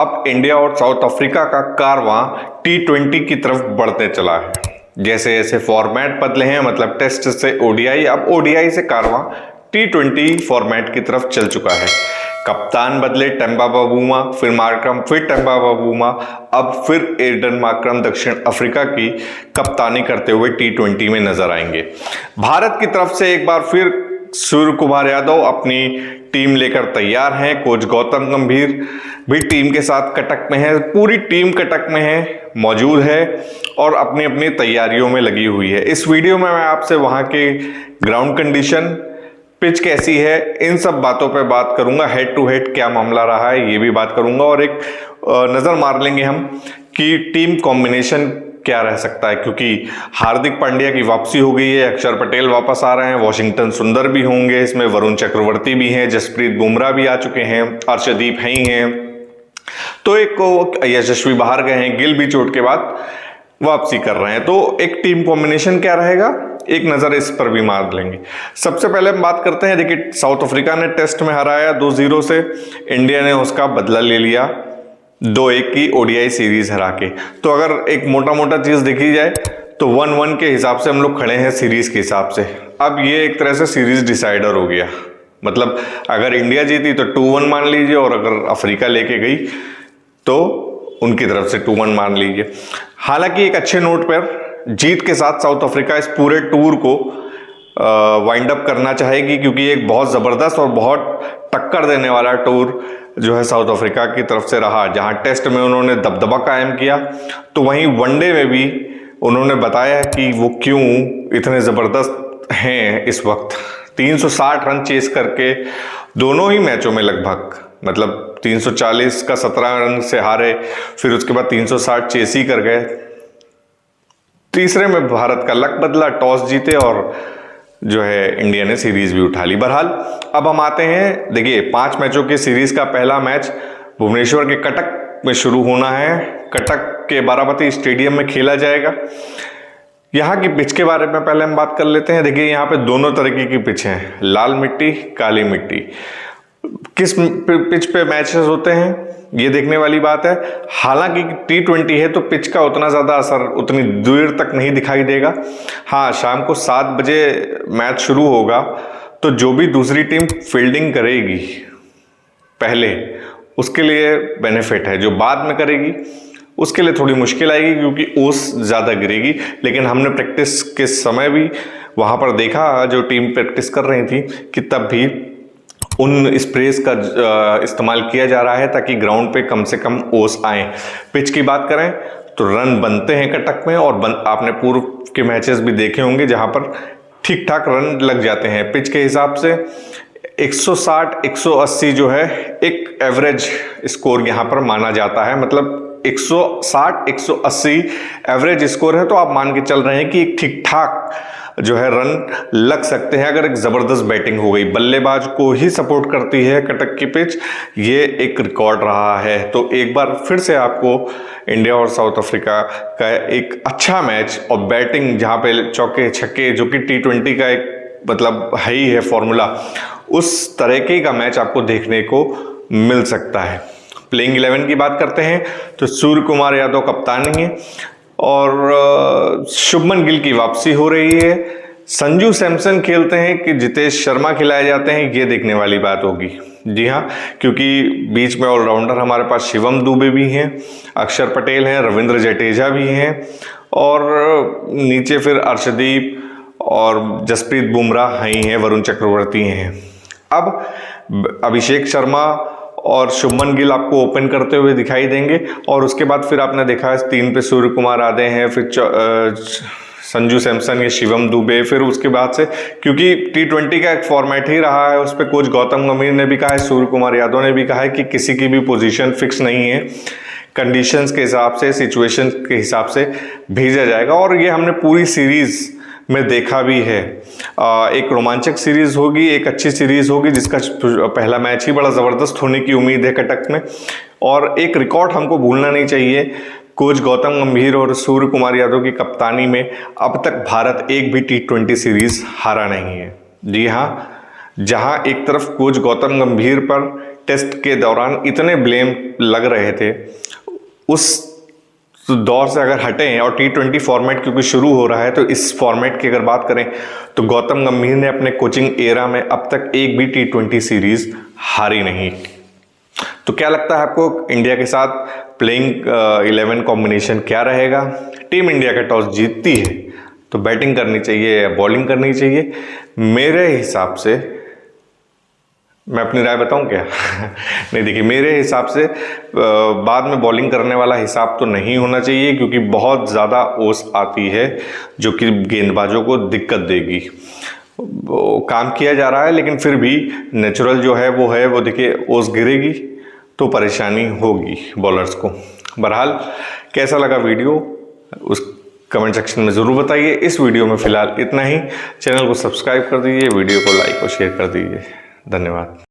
अब इंडिया और south Africa का कारवां T20 की तरफ बढ़ते चला है। जैसे जैसे फॉर्मेट बदले हैं, मतलब टेस्ट से ओडीआई, अब ओडीआई से कारवां T20 फॉर्मेट की तरफ चल चुका है। कप्तान बदले, टेम्बा बावूमा, फिर मार्करम, फिर टेम्बा बावूमा, अब फिर एडन मार्करम दक्षिण अफ्रीका की कप्तानी करते हुए T20 में नजर आएंगे। भारत की तरफ से एक बार फिर सूर्य कुमार यादव अपनी टीम लेकर तैयार हैं। कोच गौतम गंभीर भी टीम के साथ कटक में है, पूरी टीम कटक में है, मौजूद है और अपनी अपनी तैयारियों में लगी हुई है। इस वीडियो में मैं आपसे वहां के ग्राउंड कंडीशन, पिच कैसी है, इन सब बातों पे बात करूंगा। हेड टू हेड क्या मामला रहा है ये भी बात करूंगा और एक नजर मार लेंगे हम कि टीम कॉम्बिनेशन क्या रह सकता है, क्योंकि हार्दिक पांड्या की वापसी हो गई है, अक्षर पटेल वापस आ रहे हैं, वॉशिंगटन सुंदर भी होंगे, इसमें वरुण चक्रवर्ती भी हैं, जसप्रीत बुमराह भी आ चुके हैं, अर्शदीप हैं ही हैं, तो एक यशस्वी बाहर गए हैं, गिल भी चोट के बाद वापसी कर रहे हैं। तो एक टीम कॉम्बिनेशन क्या रहेगा, एक नजर इस पर भी मार लेंगे। सबसे पहले हम बात करते हैं, देखिए साउथ अफ्रीका ने टेस्ट में हराया 2-0 से, इंडिया ने उसका बदला ले लिया 2-1 की ओडीआई सीरीज हरा के। तो अगर एक मोटा मोटा चीज देखी जाए तो 1-1 के हिसाब से हम लोग खड़े हैं सीरीज के हिसाब से। अब ये एक तरह से सीरीज डिसाइडर हो गया, मतलब अगर इंडिया जीती तो 2-1 मान लीजिए और अगर अफ्रीका लेके गई तो उनकी तरफ से 2-1 मान लीजिए। हालांकि एक अच्छे नोट पर जीत के साथ साउथ अफ्रीका इस पूरे टूर को वाइंड अप करना चाहेगी, क्योंकि एक बहुत जबरदस्त और बहुत टक्कर देने वाला टूर जो है साउथ अफ्रीका की तरफ से रहा। जहां टेस्ट में उन्होंने दबदबा कायम किया, तो वहीं वनडे में भी उन्होंने बताया कि वो क्यों इतने जबरदस्त हैं इस वक्त। 360 रन चेस करके दोनों ही मैचों में लगभग, मतलब 340 का 17 रन से हारे, फिर उसके बाद 360 चेस ही कर गए। तीसरे में भारत का लक बदला, टॉस जीते और जो है इंडिया ने सीरीज भी उठा ली। बहरहाल अब हम आते हैं, देखिए 5 मैचों की सीरीज का पहला मैच भुवनेश्वर के कटक में शुरू होना है। कटक के बाराबती स्टेडियम में खेला जाएगा। यहाँ की पिच के बारे में पहले हम बात कर लेते हैं। देखिए यहाँ पे दोनों तरीके की पिच हैं, लाल मिट्टी, काली मिट्टी। किस पिच पे मैचेस होते हैं ये देखने वाली बात है। हालांकि T20 है तो पिच का उतना ज़्यादा असर उतनी देर तक नहीं दिखाई देगा। हाँ, शाम को 7 बजे मैच शुरू होगा, तो जो भी दूसरी टीम फील्डिंग करेगी पहले, उसके लिए बेनिफिट है। जो बाद में करेगी उसके लिए थोड़ी मुश्किल आएगी, क्योंकि ओस ज़्यादा गिरेगी। लेकिन हमने प्रैक्टिस के समय भी वहाँ पर देखा, जो टीम प्रैक्टिस कर रही थी, कि तब भी उन स्प्रेस का इस्तेमाल किया जा रहा है ताकि ग्राउंड पे कम से कम ओस आए। पिच की बात करें तो रन बनते हैं कटक में, और आपने पूर्व के मैचेस भी देखे होंगे जहां पर ठीक ठाक रन लग जाते हैं। पिच के हिसाब से 160-180 जो है एक एवरेज स्कोर यहां पर माना जाता है, मतलब 160-180 एवरेज स्कोर है। तो आप मान के चल रहे हैं कि एक ठीक ठाक जो है रन लग सकते हैं अगर एक जबरदस्त बैटिंग हो गई। बल्लेबाज को ही सपोर्ट करती है कटक की पिच, ये एक रिकॉर्ड रहा है। तो एक बार फिर से आपको इंडिया और साउथ अफ्रीका का एक अच्छा मैच और बैटिंग, जहां पे चौके छक्के, जो कि T20 का एक मतलब है ही है फॉर्मूला, उस तरीके का मैच आपको देखने को मिल सकता है। प्लेइंग 11 की बात करते हैं तो सूर्य कुमार यादव कप्तानी है और शुभमन गिल की वापसी हो रही है। संजू सैमसन खेलते हैं कि जितेश शर्मा खिलाए जाते हैं, ये देखने वाली बात होगी। जी हाँ, क्योंकि बीच में ऑलराउंडर हमारे पास शिवम दुबे भी हैं, अक्षर पटेल हैं, रविंद्र जडेजा भी हैं, और नीचे फिर अर्शदीप और जसप्रीत बुमराह ही हैं, वरुण चक्रवर्ती हैं। अब अभिषेक शर्मा और शुभमन गिल आपको ओपन करते हुए दिखाई देंगे, और उसके बाद फिर आपने देखा 3 पे सूर्य कुमार आते हैं, फिर संजू सैमसन या शिवम दुबे, फिर उसके बाद से, क्योंकि T20 का एक फॉर्मेट ही रहा है, उस पर कोच गौतम गंभीर ने भी कहा है, सूर्य कुमार यादव ने भी कहा है कि किसी की भी पोजीशन फिक्स नहीं है, कंडीशंस के हिसाब से, सिचुएशन के हिसाब से भेजा जाएगा। और ये हमने पूरी सीरीज में देखा भी है। एक रोमांचक सीरीज होगी, एक अच्छी सीरीज होगी, जिसका पहला मैच ही बड़ा ज़बरदस्त होने की उम्मीद है कटक में। और एक रिकॉर्ड हमको भूलना नहीं चाहिए, कोच गौतम गंभीर और सूर्य कुमार यादव की कप्तानी में अब तक भारत एक भी T20 सीरीज हारा नहीं है। जी हाँ, जहां एक तरफ कोच गौतम गंभीर पर टेस्ट के दौरान इतने ब्लेम लग रहे थे, उस दौर से अगर हटें और T20 फॉर्मेट क्योंकि शुरू हो रहा है, तो इस फॉर्मेट की अगर बात करें तो गौतम गंभीर ने अपने कोचिंग एरा में अब तक एक भी T20 सीरीज हारी नहीं। तो क्या लगता है आपको इंडिया के साथ प्लेइंग 11 कॉम्बिनेशन क्या रहेगा? टीम इंडिया का टॉस जीतती है तो बैटिंग करनी चाहिए या बॉलिंग करनी चाहिए? मेरे हिसाब से, मैं अपनी राय बताऊं क्या? नहीं, देखिए मेरे हिसाब से बाद में बॉलिंग करने वाला हिसाब तो नहीं होना चाहिए, क्योंकि बहुत ज़्यादा ओस आती है जो कि गेंदबाजों को दिक्कत देगी। काम किया जा रहा है लेकिन फिर भी नेचुरल जो है वो देखिए ओस गिरेगी तो परेशानी होगी बॉलर्स को। बहरहाल कैसा लगा वीडियो उस कमेंट सेक्शन में ज़रूर बताइए। इस वीडियो में फ़िलहाल इतना ही। चैनल को सब्सक्राइब कर दीजिए, वीडियो को लाइक और शेयर कर दीजिए। धन्यवाद।